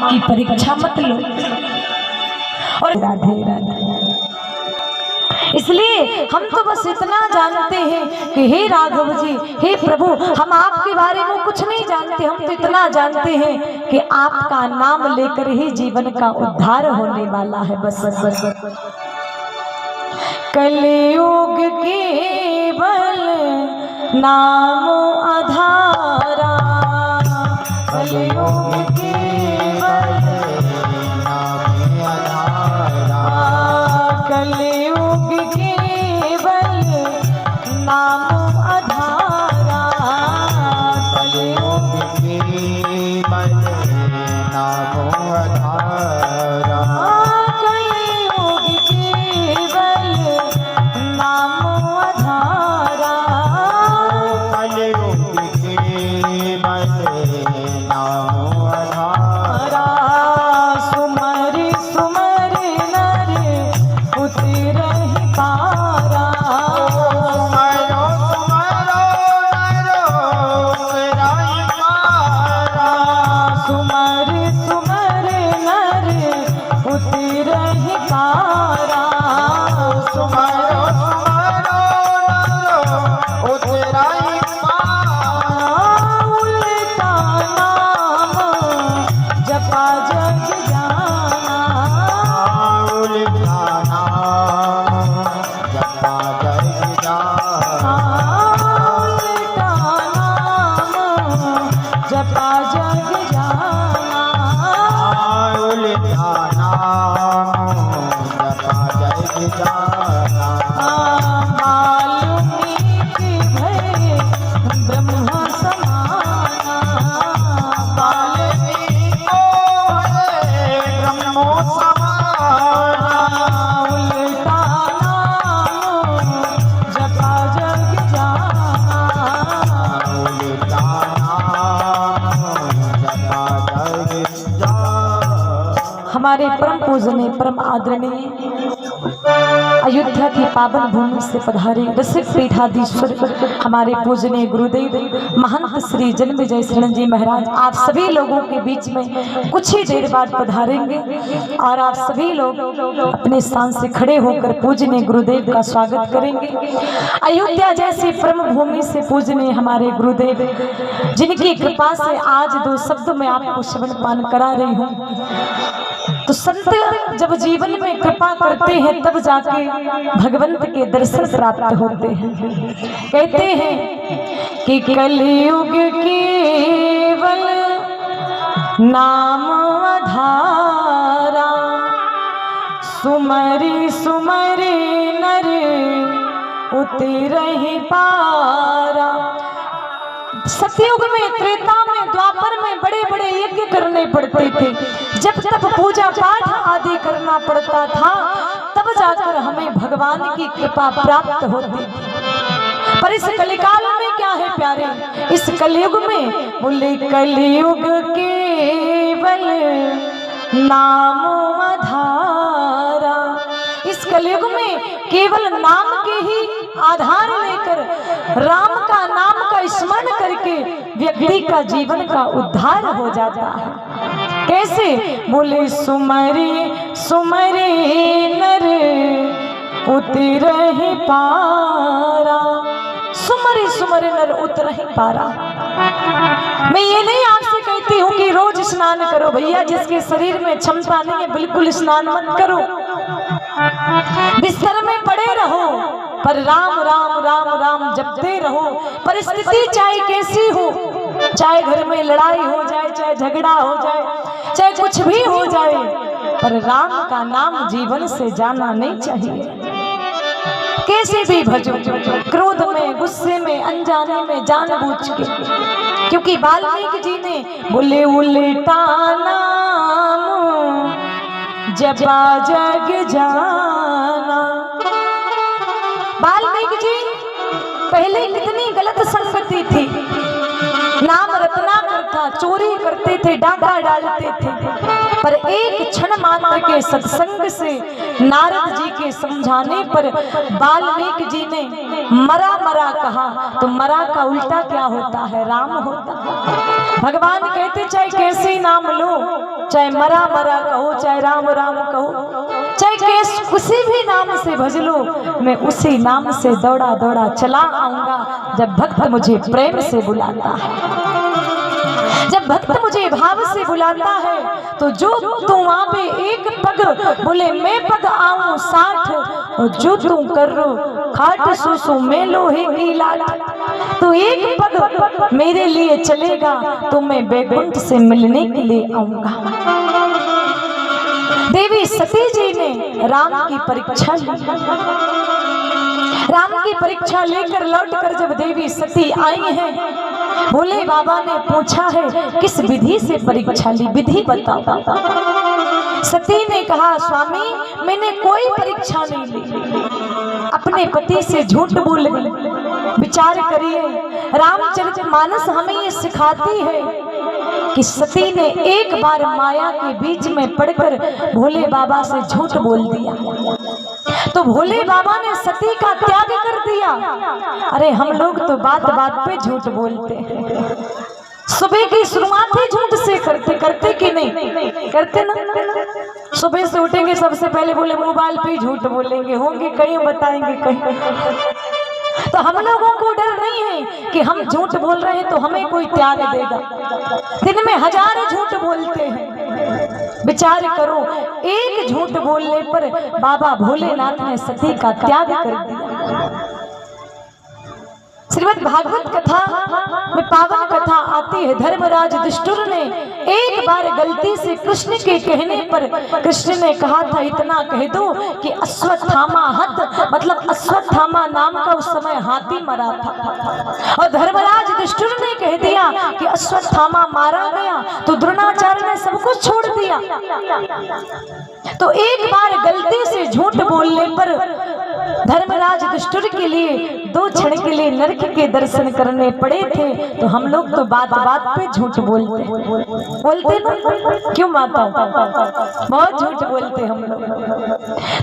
की परीक्षा मत लो। और राधे राधे। इसलिए हम तो बस इतना जानते हैं कि हे राघव जी, हे प्रभु, हम आपके बारे में कुछ नहीं जानते। हम तो इतना जानते हैं कि आपका नाम लेकर ही जीवन का उद्धार होने वाला है। बस बस बस, बस। कलयुग केवल नाम आधारा, कलयुग केवल नाम आधारा, कलयुग केवल नाम आधारा, कलयुग केवल नाम आधारा, कलयुग केवल नाम आधारा, कलयुग केवल नाम आधारा। सुमरि सुमरि नर उतरहि पारा, सुमरो सुमरो नर उतरहि पारा, सुमरि सुमरि नर उतरहि पारा, सुमरो सुमरो नर उतरहि पारा। उल्टा नाम जपा जग जाना, उल्टा नाम जपा जग जाना, उल्टा नाम जपा जग जाना, उल्टा नाम जपा जग जाना। वाल्मीकि भय ब्रह्म समाना, वाल्मीकि भय ब्रह्म समाना, उल्टा नाम जपा जग जाना, उल्टा नाम जपा जग जाना। हमारे परम पूजनीय परम आदरणीय अयोध्या की पावन भूमि से पधारे रसिक पीठाधीश्वर हमारे पूजनीय गुरुदेव महंत श्री जन्मेजय शरण जी महाराज आप सभी लोगों के बीच में कुछ ही देर बाद पधारेंगे और आप सभी लोग अपने स्थान से खड़े होकर पूजनीय गुरुदेव का स्वागत करेंगे। अयोध्या जैसी परम भूमि से पूजनीय हमारे गुरुदेव जिनकी कृपा से आज दो शब्द में आपको श्रवण पान करा रही हूँ। तो संत जब जीवन में कृपा करते हैं तब जाके भगवंत के दर्शन प्राप्त होते हैं। कहते हैं कि कलयुग केवल नाम आधारा, सुमरि सुमरि नर उतरहि पारा। सतयुग में, त्रेता में, द्वापर में बड़े बड़े यज्ञ करने पड़ते थे। जब तब पूजा पाठ आदि करना पड़ता था तब जाकर हमें भगवान की कृपा प्राप्त होती थी। पर इस कलिकाल में क्या है प्यारे, इस कलयुग में बोले कलयुग केवल नाम आधारा। इस कलयुग में केवल नाम के ही आधार लेकर राम का नाम का स्मरण करके व्यक्ति का जीवन का उद्धार हो जाता है। कैसे बोले सुमरि सुमरि नर उतरहि पारा, सुमरि सुमरि नर उतरहि पारा। मैं ये नहीं आपसे कहती हूँ कि रोज स्नान करो भैया, जिसके शरीर में क्षमता नहीं है बिल्कुल स्नान मत करो, बिस्तर में पड़े रहो पर राम राम राम राम जपते रहो। परिस्थिति चाहे कैसी हो, चाहे घर में लड़ाई हो जाए, चाहे झगड़ा हो जाए, चाहे कुछ भी हो जाए, पर राम का नाम जीवन से जाना नहीं चाहिए। कैसे भी भजो, क्रोध में, गुस्से में, अनजाने में, जानबूझ के, क्योंकि वाल्मीकि जी ने बोले उल्टा नाम जपा जग जाना। वाल्मीकि जी पहले कितनी गलत संगति थी, नाम रत्नाकर था, चोरी करते थे, डाका डालते थे, पर एक क्षण मात्र के सत्संग से नारद जी के समझाने पर वाल्मीकि जी ने मरा मरा कहा। तो मरा का उल्टा क्या होता है, राम होता है। भगवान कहते चाहे कैसे नाम लो चाहे मरा मरा कहो, चाहे राम राम कहो, चाहे किसी भी नाम से भज लो, मैं उसी नाम से दौड़ा दौड़ा चला आऊंगा जब भक्त मुझे प्रेम से बुलाता है। जब भक्त मुझे भाव से बुलाता है तो जो तू वहां पे एक पग बोले मैं पग आऊं 60, और जो तू कर रो खाट सुसु में लोहे की लाट, तो एक पग मेरे लिए चलेगा तो मैं बैकुंठ से मिलने के लिए आऊंगा। देवी सती जी ने राम की परीक्षा ली। राम की परीक्षा लेकर लौटकर जब देवी सती आई हैं, भोले बाबा ने पूछा है किस विधि से परीक्षा ली, विधि बताओ। सती ने कहा स्वामी मैंने कोई परीक्षा नहीं ली, अपने पति से झूठ बोल गई। विचार करिए, रामचरितमानस हमें ये सिखाती है कि सती ने एक बार माया के बीच में पड़कर भोले बाबा से झूठ बोल दिया, तो भोले बाबा ने सती का त्याग कर दिया। अरे हम लोग तो बात बात पे झूठ बोलते हैं। सुबह की शुरुआत ही झूठ से करते कि नहीं करते ना। सुबह से उठेंगे सबसे पहले बोले मोबाइल पे झूठ बोलेंगे, होंगे कहीं बताएंगे कहीं। तो हम लोगों को डर नहीं है कि हम झूठ बोल रहे हैं तो हमें कोई त्याग देगा। दिन में 1000 झूठ बोलते हैं। विचार करो, एक झूठ बोलने पर बाबा भोलेनाथ ने सती का त्याग कर दिया। श्रीमद् भागवत कथा में पावन कथा आती है, धर्मराज युधिष्ठिर ने एक बार गलती से कृष्ण के कहने पर, कृष्ण ने कहा था इतना कह दो कि अश्वत्थामा हत, मतलब अश्वत्थामा नाम का उस समय हाथी मरा था, और धर्मराज युधिष्ठिर ने कह दिया कि अश्वत्थामा मारा गया तो द्रोणाचार्य ने सब कुछ छोड़ दिया। तो एक बार गलती से झूठ बोलने पर धर्मराज युधिष्ठिर के लिए 2 क्षण के लिए नरक के दर्शन करने पड़े थे। तो हम लोग तो बात बात पे झूठ बोलते ना, क्यों माता, बहुत झूठ बोलते हम लोग।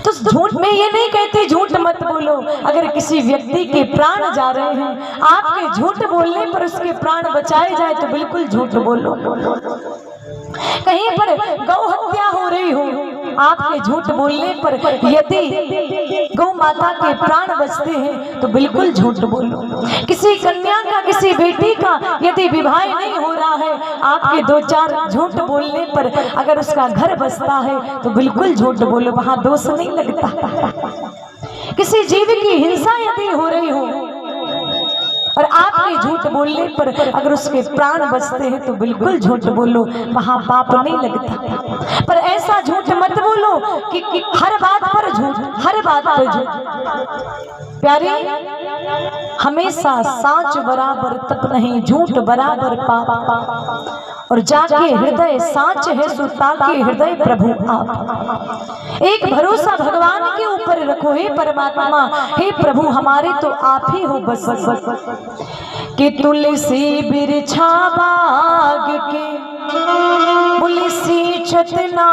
तो झूठ में ये नहीं कहते झूठ मत बोलो, अगर किसी व्यक्ति के प्राण जा रहे हैं, आपके झूठ बोलने पर उसके प्राण बचाए जाए तो बिल्कुल झूठ बोलो। कहीं पर गौ हत्या हो रही हो, आपके झूठ बोलने पर यदि गौ माता के प्राण बचते हैं तो बिल्कुल झूठ बोलो। किसी कन्या का, किसी बेटी का यदि विवाह नहीं हो रहा है, आपके 2-4 झूठ बोलने पर अगर उसका घर बचता है तो बिल्कुल झूठ बोलो, वहां दोष नहीं लगता। किसी जीव की हिंसा यदि हो रही हो और आपके झूठ बोलने पर अगर उसके प्राण बचते हैं तो बिल्कुल झूठ बोलो, वहां पाप नहीं लगता। पर ऐसा झूठ मत बोलो कि हर बात पर झूठ, हर बात पर झूठ। प्यारे, हमेशा साँच बराबर तप नहीं, झूठ बराबर पाप, और जाके हृदय साँच है सो ताके हृदय प्रभु आप। एक भरोसा भगवान के ऊपर रखो, हे परमात्मा, हे प्रभु हमारे तो आप ही हो बस। कि तुलसी बिरछा बाग के तुलसी चतना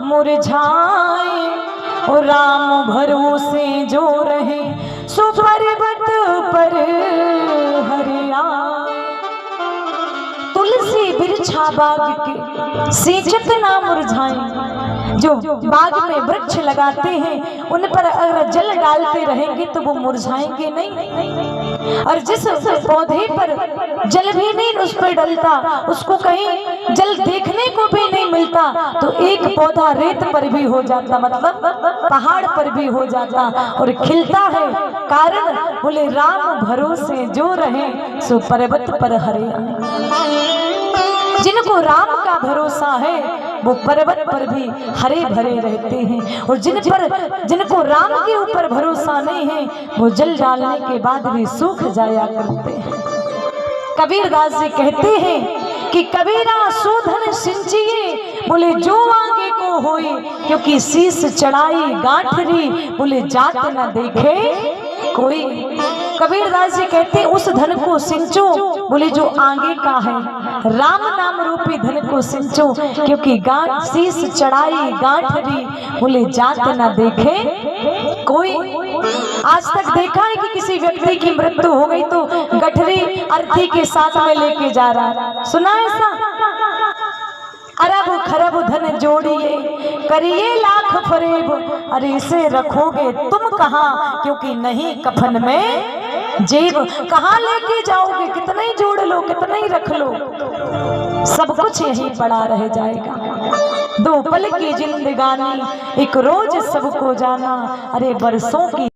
मुरझाए, और राम भरोसे जो रहे सो पर्वत पर हरियाए। तुलसी बिरछा बाग के सींचत ना मुरझाएं, जो बाग में वृक्ष लगाते हैं उन पर अगर जल डालते रहेंगे तो वो मुरझाएंगे नहीं। और जिस पौधे पर जल भी नहीं उस पर डलता, उसको कहीं जल देखने को भी नहीं मिलता, तो एक पौधा रेत पर भी हो जाता, मतलब पहाड़ पर भी हो जाता और खिलता है। कारण बोले राम भरोसे जो रहे सो पर्वत पर हरियाए। जिनको राम का भरोसा है वो पर्वत पर भी हरे भरे रहते हैं, और जिनको राम के ऊपर भरोसा नहीं है वो जल डालने के बाद भी सूख जाया करते हैं। कबीरदास जी कहते हैं कि कबीरा शोधन सिंचिए, बोले जो आगे को होए, क्योंकि शीश चढ़ाई गांठरी, बोले जात न देखे कोई। कबीरदास जी कहते हैं उस धन को सिंचो, बोले जो आगे का है, राम नाम रूपी धन को सिंचो, क्योंकि शीश चढ़ाई गांठरी, बोले जात न देखे कोई। आज तक देखा है कि किसी व्यक्ति की मृत्यु हो गई तो गठरी अर्थी के साथ में लेके जा रहा है, सुना है ऐसा? अरब खरब धन जोड़िए करिए लाख फरेब, अरे इसे रखोगे तुम कहाँ, क्योंकि नहीं कफन में जेब। कहाँ लेके जाओगे, कितना ही जोड़ लो, कितना ही रख लो, सब कुछ यही पड़ा रह जाएगा। दो पल की जिंदगानी एक रोज सबको जाना, अरे बरसों की